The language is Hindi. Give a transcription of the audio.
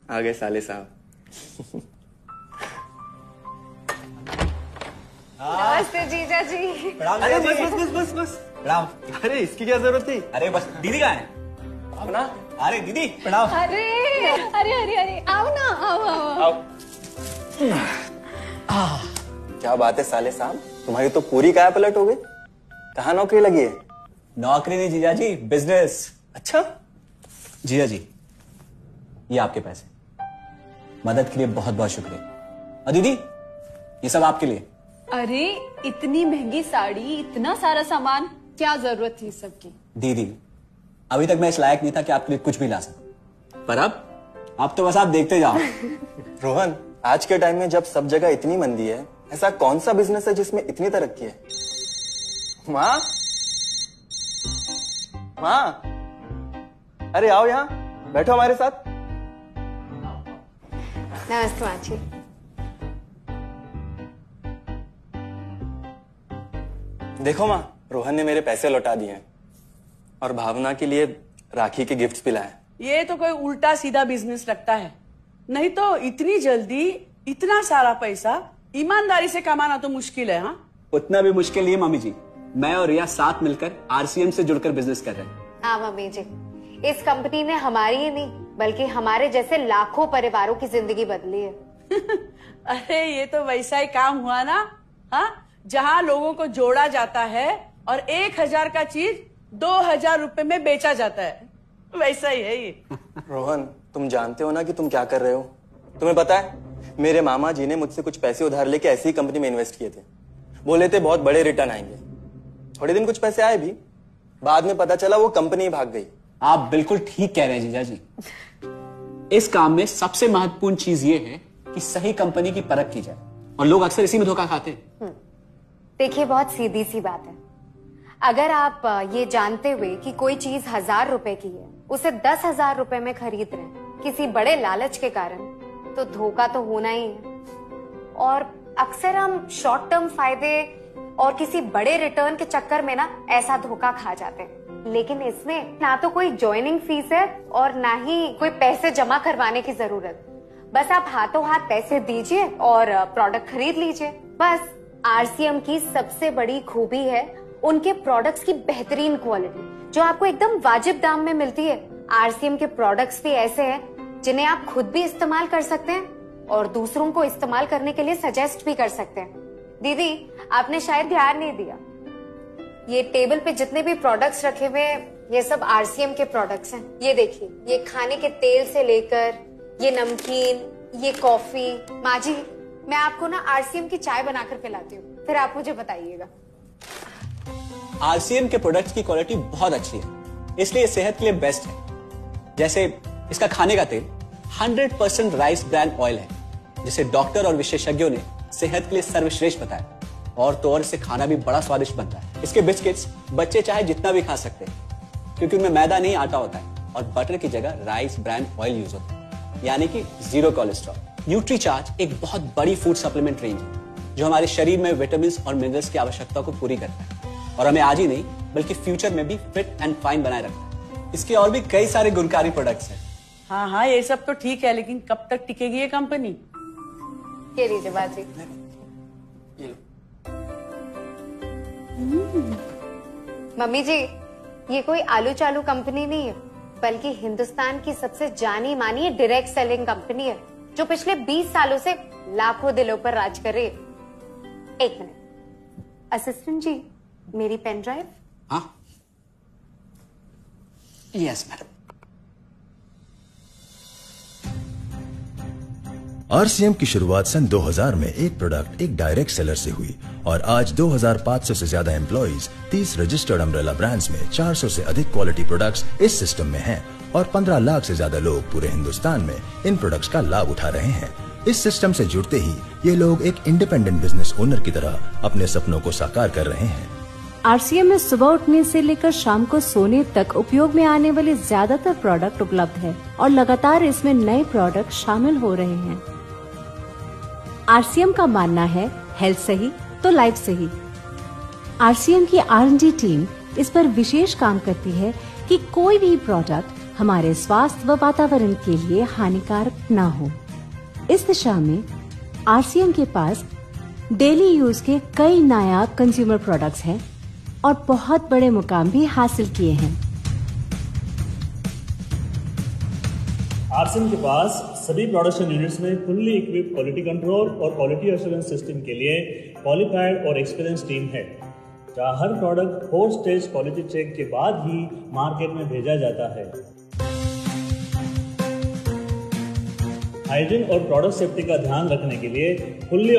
आ गए साले साहब। नमस्ते जीजा जी। अरे बस प्रणाम। अरे इसकी क्या जरूरत थी? अरे बस दीदी कहाँ है? अपना। अरे दीदी प्रणाम। अरे अरे अरे अरे आओ ना, आओ। क्या बात है साले साहब, तुम्हारी तो पूरी काया पलट हो गई। कहाँ नौकरी लगी है? नौकरी नहीं जीजा जी, बिजनेस। अच्छा जीजा जी ये आपके पैसे, मदद के लिए बहुत बहुत शुक्रिया। और दीदी ये सब आपके लिए। अरे इतनी महंगी साड़ी, इतना सारा सामान, क्या जरूरत थी सबकी? दीदी अभी तक मैं इस लायक नहीं था कि आपके लिए कुछ भी ला सकूं, पर अब तो बस आप देखते जाओ। रोहन, आज के टाइम में जब सब जगह इतनी मंदी है, ऐसा कौन सा बिजनेस है जिसमें इतनी तरक्की है? माँ, माँ, अरे आओ यहाँ बैठो हमारे साथ। नमस्ते माँ जी। देखो माँ, रोहन ने मेरे पैसे लौटा दिए हैं और भावना के लिए राखी के गिफ्ट्स भी लाए। ये तो कोई उल्टा सीधा बिजनेस लगता है, नहीं तो इतनी जल्दी इतना सारा पैसा ईमानदारी से कमाना तो मुश्किल है। हाँ, उतना भी मुश्किल नहीं है मम्मी जी, मैं और रिया साथ मिलकर आरसीएम से जुड़कर बिजनेस कर रहे हैं। हाँ मम्मी जी, इस कंपनी ने हमारी ही नहीं बल्कि हमारे जैसे लाखों परिवारों की जिंदगी बदली है। अरे ये तो वैसा ही काम हुआ ना, हाँ, जहाँ लोगों को जोड़ा जाता है और 1000 का चीज 2000 रुपए में बेचा जाता है, वैसा ही है ये। रोहन, तुम जानते हो ना कि तुम क्या कर रहे हो? तुम्हें पता है मेरे मामा जी ने मुझसे कुछ पैसे उधार लेके ऐसी कंपनी में इन्वेस्ट किए थे। बोले थे बहुत बड़े रिटर्न आएंगे। थोड़े दिन कुछ पैसे आए भी, बाद में पता चला वो कंपनी भाग गई। आप बिल्कुल ठीक कह रहे हैं जीजा जी। इस काम में सबसे महत्वपूर्ण चीज ये है कि सही कंपनी की परख की जाए, और लोग अक्सर इसी में धोखा खाते हैं। देखिए बहुत सीधी सी बात है, अगर आप ये जानते हुए कि कोई चीज 1000 रुपए की है उसे 10,000 रुपए में खरीद रहे हैं किसी बड़े लालच के कारण, तो धोखा तो होना ही है। और अक्सर हम शॉर्ट टर्म फायदे और किसी बड़े रिटर्न के चक्कर में ना ऐसा धोखा खा जाते हैं। लेकिन इसमें ना तो कोई ज्वाइनिंग फीस है और ना ही कोई पैसे जमा करवाने की जरूरत। बस आप हाथों हाथ पैसे दीजिए और प्रोडक्ट खरीद लीजिए। बस आरसीएम की सबसे बड़ी खूबी है उनके प्रोडक्ट्स की बेहतरीन क्वालिटी जो आपको एकदम वाजिब दाम में मिलती है। आरसीएम के प्रोडक्ट्स भी ऐसे हैं जिन्हें आप खुद भी इस्तेमाल कर सकते हैं और दूसरों को इस्तेमाल करने के लिए सजेस्ट भी कर सकते हैं। दीदी आपने शायद ध्यान नहीं दिया, ये टेबल पे जितने भी प्रोडक्ट्स रखे हुए हैं ये सब आरसीएम के प्रोडक्ट्स हैं। ये देखिए, ये खाने के तेल से लेकर ये नमकीन, ये कॉफी। माँ जी मैं आपको ना आरसीएम की चाय बनाकर पिलाती हूँ, फिर आप मुझे बताइएगा। आरसीएम के प्रोडक्ट्स की क्वालिटी बहुत अच्छी है, इसलिए सेहत के लिए बेस्ट है। जैसे इसका खाने का तेल 100% राइस ब्रांड ऑयल है, जिसे डॉक्टर और विशेषज्ञों ने सेहत के लिए सर्वश्रेष्ठ बताया। और तो और इसे खाना भी बड़ा स्वादिष्ट बनता है। इसके बिस्किट्स बच्चे चाहे जितना भी खा सकते हैं, क्योंकि उनमें मैदा नहीं आटा होता है और बटर की जगह राइस ब्रांड ऑयल यूज होता है, यानी कि 0 कोलेस्ट्रॉल। न्यूट्रीचार्ज एक बहुत बड़ी फूड सप्लीमेंट रेंज है जो हमारे शरीर में विटामिन और मिनरल्स की आवश्यकता को पूरी करता है और हमें आज ही नहीं बल्कि फ्यूचर में भी फिट एंड फाइन बनाए रखता है। इसके और भी कई सारे गुणकारी प्रोडक्ट्स हैं। हाँ हाँ ये सब तो ठीक है, लेकिन कब तक टिकेगी ये कंपनी? ये लीजिए बाजी। मम्मी जी ये कोई आलू चालू कंपनी नहीं है बल्कि हिंदुस्तान की सबसे जानी मानी डायरेक्ट सेलिंग कंपनी है जो पिछले 20 सालों से लाखों दिलों पर राज कर रही है। एक मिनट असिस्टेंट जी, मेरी पेन ड्राइव। हाँ यस मैडम। आरसीएम की शुरुआत सन 2000 में एक प्रोडक्ट एक डायरेक्ट सेलर से हुई और आज 2500 से ज्यादा एम्प्लॉइज 30 रजिस्टर्ड अम्ब्रेला ब्रांड्स में 400 से अधिक क्वालिटी प्रोडक्ट्स इस सिस्टम में हैं और 15 लाख से ज्यादा लोग पूरे हिंदुस्तान में इन प्रोडक्ट्स का लाभ उठा रहे हैं। इस सिस्टम से जुड़ते ही ये लोग एक इंडिपेंडेंट बिजनेस ओनर की तरह अपने सपनों को साकार कर रहे हैं। आरसीएम में सुबह उठने से लेकर शाम को सोने तक उपयोग में आने वाले ज्यादातर प्रोडक्ट उपलब्ध है और लगातार इसमें नए प्रोडक्ट शामिल हो रहे हैं। आरसीएम का मानना है हेल्थ सही तो लाइफ सही। आरसीएम की R&D टीम इस पर विशेष काम करती है कि कोई भी प्रोडक्ट हमारे स्वास्थ्य व वातावरण के लिए हानिकारक न हो। इस दिशा में आरसीएम के पास डेली यूज के कई नायाब कंज्यूमर प्रोडक्ट्स हैं और बहुत बड़े मुकाम भी हासिल किए हैं। आरसीएम के पास सभी प्रोडक्शन यूनिट्स में फुल्ली इक्विप्ड क्वालिटी कंट्रोल और क्वालिटी एश्योरेंस सिस्टम के लिए क्वालिफाइड और एक्सपीरियंस टीम है, जहां हर प्रोडक्ट 4 स्टेज क्वालिटी चेक के बाद ही मार्केट में भेजा जाता है। हाइजीन और प्रोडक्ट सेफ्टी का ध्यान रखने के लिए फुल्ली